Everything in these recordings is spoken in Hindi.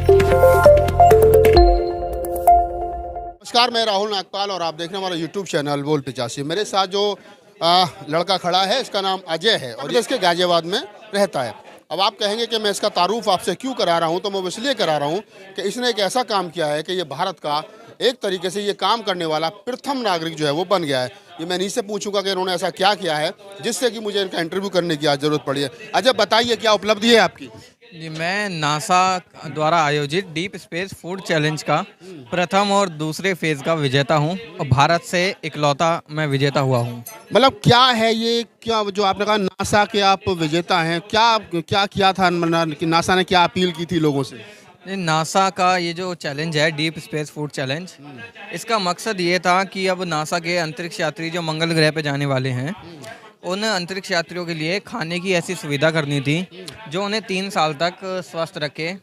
नमस्कार, मैं राहुल नागपाल और आप देख रहे हैं हमारा यूट्यूब चैनल बोल 85। मेरे साथ जो लड़का खड़ा है, इसका नाम अजय है और ये इसके गाजियाबाद में रहता है। अब आप कहेंगे कि मैं इसका तारुफ आपसे क्यों करा रहा हूं, तो मैं वो इसलिए करा रहा हूं कि इसने एक ऐसा काम किया है कि ये भारत का एक तरीके से ये काम करने वाला प्रथम नागरिक जो है वो बन गया है। ये मैं इन्हीं से पूछूंगा कि इन्होंने ऐसा क्या किया है जिससे कि मुझे इनका इंटरव्यू करने की आज ज़रूरत पड़ी है। अजय, बताइए क्या उपलब्धि है आपकी? जी, मैं नासा द्वारा आयोजित डीप स्पेस फूड चैलेंज का प्रथम और दूसरे फेज का विजेता हूं और भारत से इकलौता मैं विजेता हुआ हूं। मतलब क्या है ये, क्या जो आपने कहा नासा के आप विजेता हैं, क्या क्या किया था, कि नासा ने क्या अपील की थी लोगों से? ये नासा का ये जो चैलेंज है डीप स्पेस फूड चैलेंज, इसका मकसद ये था कि अब नासा के अंतरिक्ष यात्री जो मंगल ग्रह पे जाने वाले हैं, उन अंतरिक्ष यात्रियों के लिए खाने की ऐसी सुविधा करनी थी जो उन्हें 3 साल तक स्वस्थ रखे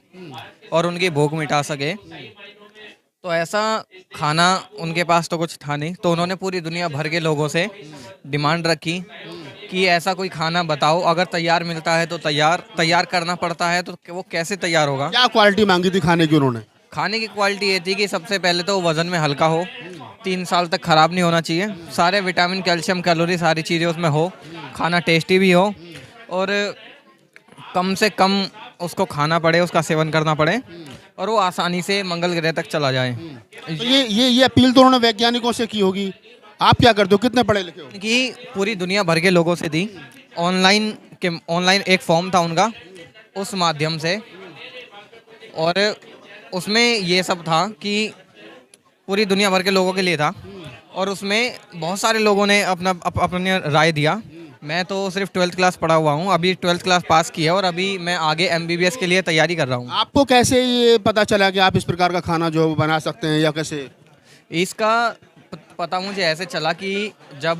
और उनकी भूख मिटा सके। तो ऐसा खाना उनके पास तो कुछ था नहीं, तो उन्होंने पूरी दुनिया भर के लोगों से डिमांड रखी कि ऐसा कोई खाना बताओ, अगर तैयार मिलता है तो तैयार करना पड़ता है तो वो कैसे तैयार होगा। क्या क्वालिटी मांगी थी खाने की उन्होंने? खाने की क्वालिटी ये थी कि सबसे पहले तो वज़न में हल्का हो, 3 साल तक ख़राब नहीं होना चाहिए, सारे विटामिन, कैल्शियम, कैलोरी सारी चीज़ें उसमें हो, खाना टेस्टी भी हो और कम से कम उसको खाना पड़े, उसका सेवन करना पड़े और वो आसानी से मंगल ग्रह तक चला जाए। तो ये अपील तो उन्होंने वैज्ञानिकों से की होगी। आप क्या करते हो, कितने पढ़े लिखे हो? कि पूरी दुनिया भर के लोगों से दी, ऑनलाइन एक फॉर्म था उनका, उस माध्यम से, और उसमें ये सब था कि पूरी दुनिया भर के लोगों के लिए था और उसमें बहुत सारे लोगों ने अपनी राय दिया। मैं तो सिर्फ 12th क्लास पढ़ा हुआ हूँ, अभी 12th क्लास पास की है और अभी मैं आगे MBBS के लिए तैयारी कर रहा हूँ। आपको कैसे ये पता चला कि आप इस प्रकार का खाना जो है वो बना सकते हैं, या कैसे? इसका पता मुझे ऐसे चला कि जब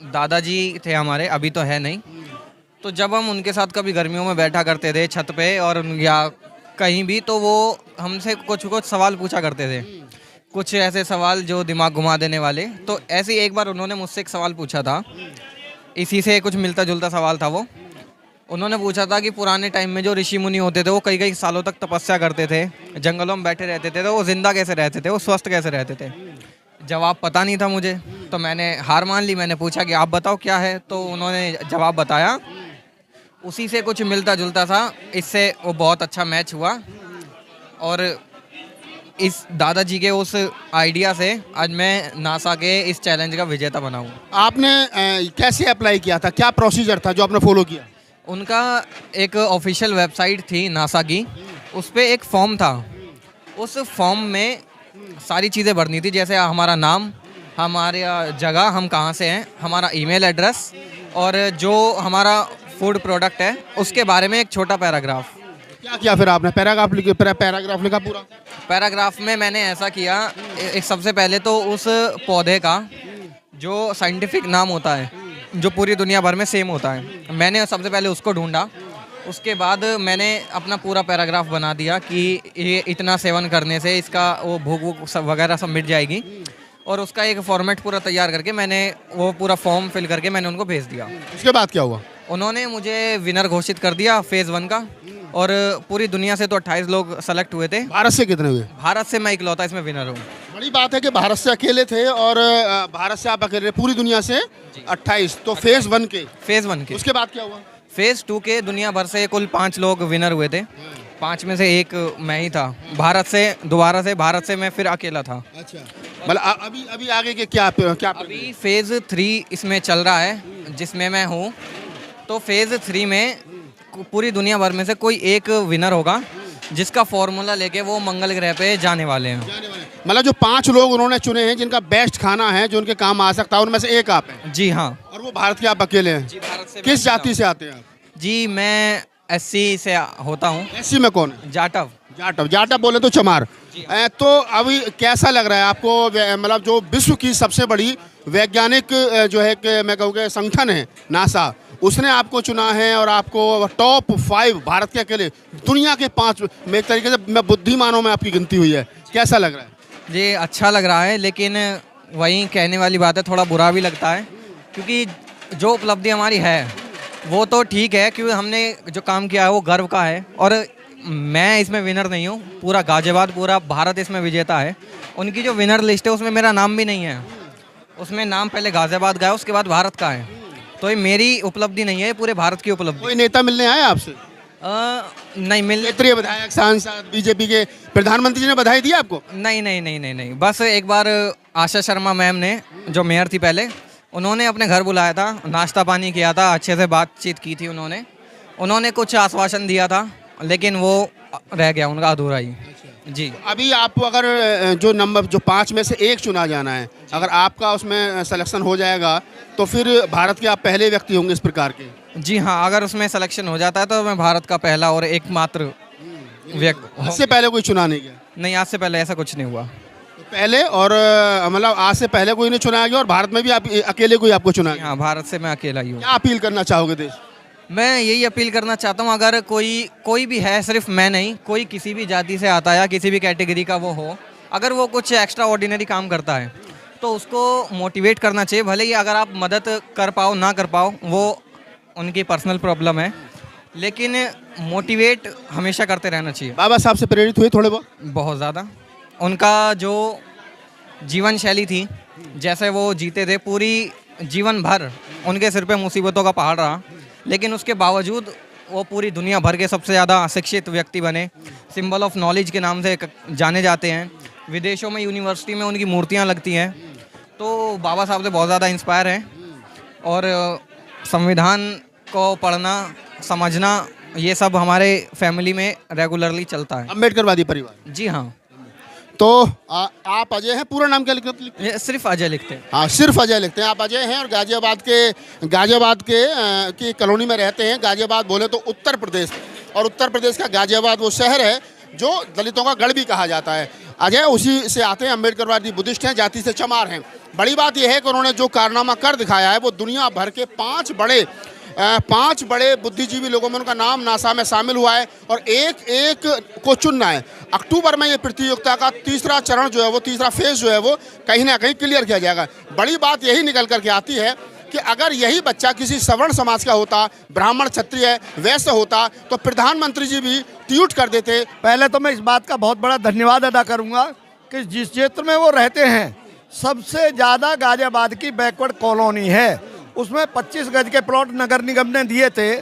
दादाजी थे हमारे, अभी तो है नहीं, तो जब हम उनके साथ कभी गर्मियों में बैठा करते थे छत पे और या कहीं भी, तो वो हमसे कुछ सवाल पूछा करते थे, कुछ ऐसे सवाल जो दिमाग घुमा देने वाले। तो ऐसे ही एक बार उन्होंने मुझसे एक सवाल पूछा था, इसी से कुछ मिलता जुलता सवाल था वो। उन्होंने पूछा था कि पुराने टाइम में जो ऋषि मुनि होते थे वो कई कई सालों तक तपस्या करते थे, जंगलों में बैठे रहते थे, तो वो जिंदा कैसे रहते थे, वो स्वस्थ कैसे रहते थे। जवाब पता नहीं था मुझे, तो मैंने हार मान ली। मैंने पूछा कि आप बताओ क्या है, तो उन्होंने जवाब बताया, उसी से कुछ मिलता जुलता था। इससे वो बहुत अच्छा मैच हुआ और इस दादाजी के उस आइडिया से आज मैं नासा के इस चैलेंज का विजेता बना हूँ। आपने कैसे अप्लाई किया था, क्या प्रोसीजर था जो आपने फॉलो किया? उनका एक ऑफिशियल वेबसाइट थी नासा की, उस पर एक फॉर्म था, उस फॉर्म में सारी चीज़ें भरनी थी, जैसे हमारा नाम, हमारे जगह, हम कहाँ से हैं, हमारा ईमेल एड्रेस और जो हमारा फूड प्रोडक्ट है उसके बारे में एक छोटा पैराग्राफ। क्या किया फिर आपने? पैराग्राफ लिखा पूरा? पैराग्राफ में मैंने ऐसा किया, एक सबसे पहले तो उस पौधे का जो साइंटिफिक नाम होता है जो पूरी दुनिया भर में सेम होता है, मैंने सबसे पहले उसको ढूंढा। उसके बाद मैंने अपना पूरा पैराग्राफ बना दिया कि ये इतना सेवन करने से इसका वो भूख वगैरह सब मिट जाएगी, और उसका एक फॉर्मेट पूरा तैयार करके मैंने वो पूरा फॉर्म फिल करके मैंने उनको भेज दिया। उसके बाद क्या हुआ? उन्होंने मुझे विनर घोषित कर दिया फेज़ 1 का, और पूरी दुनिया से तो 28 लोग सेलेक्ट हुए थे। भारत से कितने हुए? भारत से मैं इकलौता इसमें विनर हूँ। बड़ी बात है कि भारत से अकेले थे, और भारत से आप अकेले, पूरी दुनिया से 28। तो फेज़ 1 के उसके बाद क्या हुआ? फेज़ 2 के दुनिया भर से कुल 5 लोग विनर हुए थे, 5 में से एक मैं ही था। भारत से मैं फिर अकेला था। अच्छा, मतलब अभी आगे के क्या अभी फेज़ 3 इसमें चल रहा है जिसमें मैं हूँ। तो फेज़ 3 में पूरी दुनिया भर में से कोई एक विनर होगा जिसका फॉर्मूला लेके वो मंगल ग्रह पे जाने वाले हैं। मतलब जो 5 लोग उन्होंने चुने हैं जिनका बेस्ट खाना है, जो उनके काम आ सकता है, उनमें से एक आप हैं? जी हाँ। और वो भारत के आप अकेले हैं? जी, भारत से। किस जाति से आते हैं आप? जी, मैं SC से होता हूँ। SC में कौन है? जाटव बोले तो चमार। तो अभी कैसा लग रहा है आपको, मतलब जो विश्व की सबसे बड़ी वैज्ञानिक जो है कि मैं कहूँगा संगठन है नासा, उसने आपको चुना है और आपको टॉप 5 भारत के अकेले, दुनिया के 5 में एक तरीके से मैं बुद्धिमानों में आपकी गिनती हुई है, कैसा लग रहा है? जी, अच्छा लग रहा है, लेकिन वही कहने वाली बात है, थोड़ा बुरा भी लगता है, क्योंकि जो उपलब्धि हमारी है वो तो ठीक है, क्योंकि हमने जो काम किया है वो गर्व का है, और मैं इसमें विनर नहीं हूँ, पूरा गाजियाबाद पूरा भारत इसमें विजेता है। उनकी जो विनर लिस्ट है उसमें मेरा नाम भी नहीं है, उसमें नाम पहले गाजियाबाद का है, उसके बाद भारत का है। तो ये मेरी उपलब्धि नहीं है, ये पूरे भारत की उपलब्धि। कोई नेता मिलने आया आपसे? नहीं मिल क्षेत्रीय विधायक, सांसद, बीजेपी के प्रधानमंत्री जी ने बधाई दी आपको? नहीं नहीं नहीं नहीं नहीं, बस एक बार आशा शर्मा मैम ने, जो मेयर थी पहले, उन्होंने अपने घर बुलाया था, नाश्ता पानी किया था, अच्छे से बातचीत की थी उन्होंने कुछ आश्वासन दिया था, लेकिन वो रह गया उनका अधूरा ही। जी। अभी आपको अगर जो नंबर जो 5 में से एक चुना जाना है, अगर आपका उसमें सिलेक्शन हो जाएगा तो फिर भारत के आप पहले व्यक्ति होंगे इस प्रकार के? जी हाँ, अगर उसमें सिलेक्शन हो जाता है तो मैं भारत का पहला और एकमात्र व्यक्ति। इससे पहले कोई चुना नहीं गया? नहीं, आज से पहले ऐसा कुछ नहीं हुआ। तो पहले और मतलब आज से पहले कोई नहीं चुनाया गया और भारत में भी आप अकेले कोई आपको चुना गया? हाँ, भारत से मैं अकेला ही हूँ। क्या अपील करना चाहोगे देश? मैं यही अपील करना चाहता हूँ, अगर कोई भी है, सिर्फ मैं नहीं, कोई किसी भी जाति से आता है या किसी भी कैटेगरी का वो हो, अगर वो कुछ एक्स्ट्रा ऑर्डिनरी काम करता है तो उसको मोटिवेट करना चाहिए। भले ही अगर आप मदद कर पाओ ना कर पाओ, वो उनकी पर्सनल प्रॉब्लम है, लेकिन मोटिवेट हमेशा करते रहना चाहिए। बाबा साहब से प्रेरित हुए थोड़े बहुत? बहुत ज़्यादा। उनका जो जीवन शैली थी, जैसे वो जीते थे, पूरी जीवन भर उनके सिर पे मुसीबतों का पहाड़ रहा, लेकिन उसके बावजूद वो पूरी दुनिया भर के सबसे ज़्यादा शिक्षित व्यक्ति बने, सिंबल ऑफ नॉलेज के नाम से जाने जाते हैं। विदेशों में यूनिवर्सिटी में उनकी मूर्तियाँ लगती हैं। तो बाबा साहब से बहुत ज़्यादा इंस्पायर हैं, और संविधान को पढ़ना, समझना, ये सब हमारे फैमिली में रेगुलरली चलता है। अम्बेडकरवादी परिवार? जी हाँ। तो आप अजय हैं? पूरा नाम क्या लिखते हैं? ये सिर्फ अजय लिखते हैं। हाँ, सिर्फ अजय लिखते हैं। आप अजय हैं और गाजियाबाद के की कॉलोनी में रहते हैं। गाजियाबाद बोले तो उत्तर प्रदेश, और उत्तर प्रदेश का गाजियाबाद वो शहर है जो दलितों का गढ़ भी कहा जाता है। अजय उसी से आते हैं, अम्बेडकरवादी बुद्धिस्ट हैं, जाति से चमार हैं। बड़ी बात यह है कि उन्होंने जो कारनामा कर दिखाया है वो दुनिया भर के 5 बड़े बुद्धिजीवी लोगों में उनका नाम नासा में शामिल हुआ है, और एक एक को चुनना है। अक्टूबर में ये प्रतियोगिता का तीसरा चरण जो है, वो तीसरा फेज जो है, वो कहीं ना कहीं क्लियर किया जाएगा। बड़ी बात यही निकल करके आती है कि अगर यही बच्चा किसी सवर्ण समाज का होता, ब्राह्मण, क्षत्रिय, वैश्य होता, तो प्रधानमंत्री जी भी ट्वीट कर देते। पहले तो मैं इस बात का बहुत बड़ा धन्यवाद अदा करूंगा कि जिस क्षेत्र में वो रहते हैं, सबसे ज़्यादा गाजियाबाद की बैकवर्ड कॉलोनी है, उसमें 25 गज के प्लॉट नगर निगम ने दिए थे,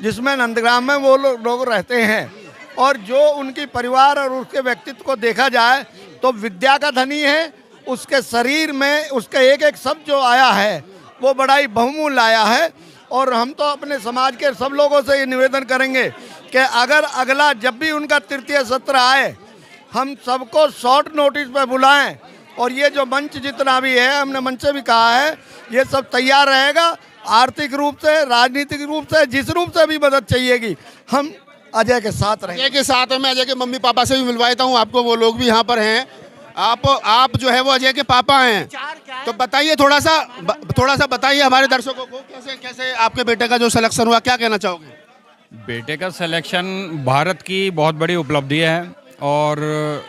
जिसमें नंदग्राम में वो लोग रहते हैं। और जो उनकी परिवार और उसके व्यक्तित्व को देखा जाए तो विद्या का धनी है, उसके शरीर में उसका एक एक शब्द जो आया है वो बड़ा ही बहुमूल्य आया है। और हम तो अपने समाज के सब लोगों से ये निवेदन करेंगे कि अगर अगला जब भी उनका तृतीय सत्र आए, हम सबको शॉर्ट नोटिस पर बुलाएं, और ये जो मंच जितना भी है, हमने मंच से भी कहा है, ये सब तैयार रहेगा। आर्थिक रूप से, राजनीतिक रूप से, जिस रूप से भी मदद चाहिएगी, हम अजय के साथ रहेंगे। अजय के साथ है। मैं अजय के मम्मी पापा से भी मिलवाता हूँ आपको, वो लोग भी यहाँ पर हैं। आप जो है वो अजय के पापा हैं, तो बताइए थोड़ा सा बताइए हमारे दर्शकों को, कैसे आपके बेटे का जो सिलेक्शन हुआ, क्या कहना चाहोगे? बेटे का सिलेक्शन भारत की बहुत बड़ी उपलब्धि है, और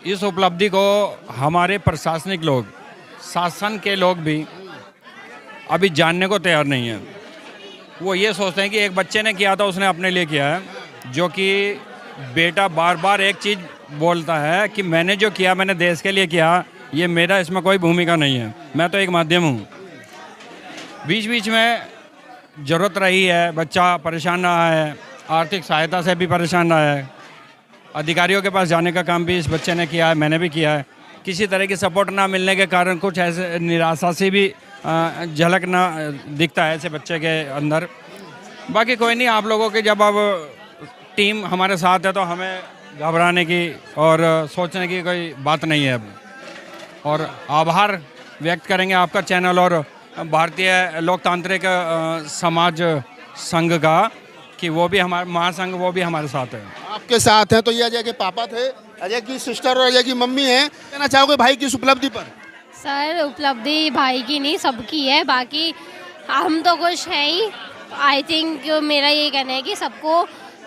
इस उपलब्धि को हमारे प्रशासनिक लोग, शासन के लोग भी अभी जानने को तैयार नहीं है। वो ये सोचते हैं कि एक बच्चे ने किया था, उसने अपने लिए किया है, जो कि बेटा बार बार एक चीज़ बोलता है कि मैंने जो किया, मैंने देश के लिए किया, ये मेरा इसमें कोई भूमिका नहीं है, मैं तो एक माध्यम हूँ। बीच बीच में ज़रूरत रही है, बच्चा परेशान रहा है, आर्थिक सहायता से भी परेशान रहा है, अधिकारियों के पास जाने का काम भी इस बच्चे ने किया है, मैंने भी किया है। किसी तरह की सपोर्ट ना मिलने के कारण कुछ ऐसे निराशा से भी झलक ना दिखता है ऐसे बच्चे के अंदर। बाकी कोई नहीं, आप लोगों की जब अब टीम हमारे साथ है तो हमें घबराने की और सोचने की कोई बात नहीं है अब। और आभार व्यक्त करेंगे आपका चैनल और भारतीय लोकतांत्रिक समाज संघ का, कि वो भी हमारे महासंघ, वो भी हमारे साथ है। आपके साथ हैं। तो ये अजय के पापा थे, अजय की सिस्टर और अजय की मम्मी हैं। कहना चाहोगे भाई की इस उपलब्धि पर? सर, उपलब्धि भाई की नहीं, सबकी है। बाकी हम तो खुश हैं ही। आई थिंक मेरा ये कहना है कि सबको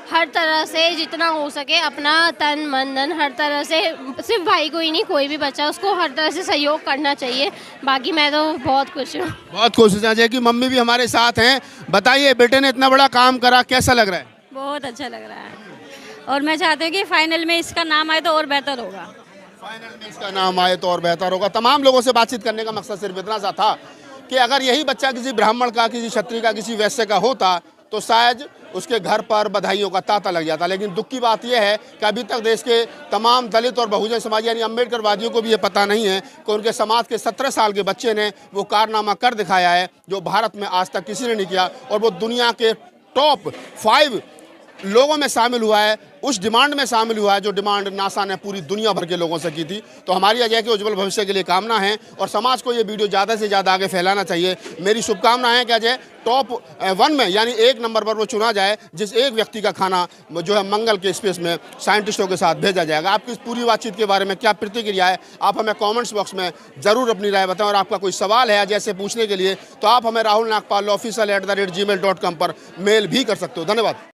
हर तरह से जितना हो सके अपना तन मन धन हर तरह से, सिर्फ भाई को ही नहीं, कोई भी बच्चा, उसको हर तरह से सहयोग करना चाहिए। बाकी मैं तो बहुत खुश हूँ। बहुत खुश है। अजय की मम्मी भी हमारे साथ हैं। बताइए, बेटे ने इतना बड़ा काम करा, कैसा लग रहा है? बहुत अच्छा लग रहा है। और मैं चाहती हूँ कि फाइनल में इसका नाम आए तो और बेहतर होगा। फाइनल में इसका नाम आए तो और बेहतर होगा। तमाम लोगों से बातचीत करने का मकसद सिर्फ इतना सा था कि अगर यही बच्चा किसी ब्राह्मण का, किसी क्षत्रिय का, किसी वैश्य का होता तो शायद उसके घर पर बधाइयों का तांता लग जाता। लेकिन दुख की बात यह है कि अभी तक देश के तमाम दलित और बहुजन समाज यानी अम्बेडकरवादियों को भी ये पता नहीं है कि उनके समाज के 17 साल के बच्चे ने वो कारनामा कर दिखाया है जो भारत में आज तक किसी ने नहीं किया, और वो दुनिया के टॉप 5 लोगों में शामिल हुआ है, उस डिमांड में शामिल हुआ है जो डिमांड नासा ने पूरी दुनिया भर के लोगों से की थी। तो हमारी अजय के उज्जवल भविष्य के लिए कामना है और समाज को ये वीडियो ज़्यादा से ज़्यादा आगे फैलाना चाहिए। मेरी शुभकामनाएं है कि अजय टॉप 1 में यानी 1 नंबर पर वो चुना जाए जिस एक व्यक्ति का खाना जो है मंगल के स्पेस में साइंटिस्टों के साथ भेजा जाएगा। आपकी इस पूरी बातचीत के बारे में क्या प्रतिक्रिया है, आप हमें कॉमेंट्स बॉक्स में ज़रूर अपनी राय बताएं। और आपका कोई सवाल है अजय से पूछने के लिए तो आप हमें rahulnagpal official@gmail.com पर मेल भी कर सकते हो। धन्यवाद।